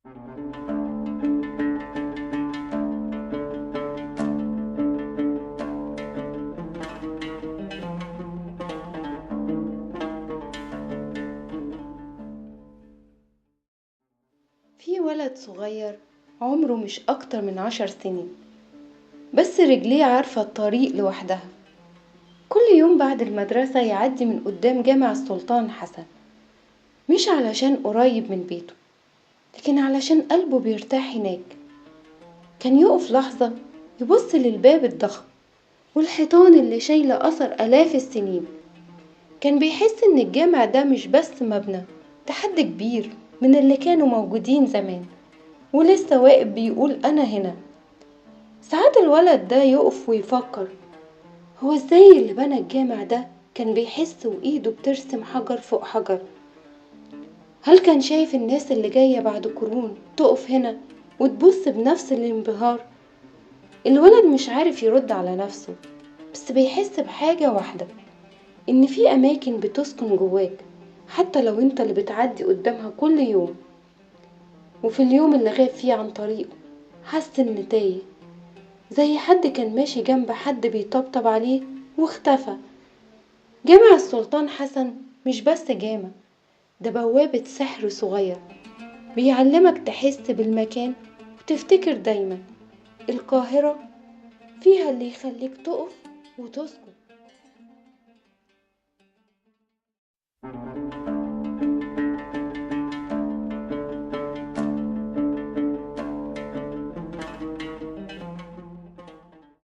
في ولد صغير عمره مش أكتر من 10 سنين، بس رجليه عارفة الطريق لوحدها. كل يوم بعد المدرسة يعدي من قدام جامع السلطان حسن، مش علشان قريب من بيته، لكن علشان قلبه بيرتاح هناك. كان يقف لحظة يبص للباب الضخم والحيطان اللي شايلة أثر آلاف السنين. كان بيحس إن الجامع ده مش بس مبنى، ده حد كبير من اللي كانوا موجودين زمان ولسه واقف بيقول أنا هنا. ساعات الولد ده يقف ويفكر، هو ازاي اللي بنى الجامع ده كان بيحس وإيده بترسم حجر فوق حجر؟ هل كان شايف الناس اللي جاية بعد قرون تقف هنا وتبص بنفس الانبهار؟ الولد مش عارف يرد على نفسه، بس بيحس بحاجة واحدة، إن في أماكن بتسكن جواك حتى لو انت اللي بتعدي قدامها كل يوم. وفي اليوم اللي غاب فيه عن طريقه حس إن تايه، زي حد كان ماشي جنب حد بيطبطب عليه واختفى. جامع السلطان حسن مش بس جامع، ده بوابة سحر صغير بيعلمك تحس بالمكان وتفتكر دايما القاهرة فيها اللي يخليك تقف وتسكت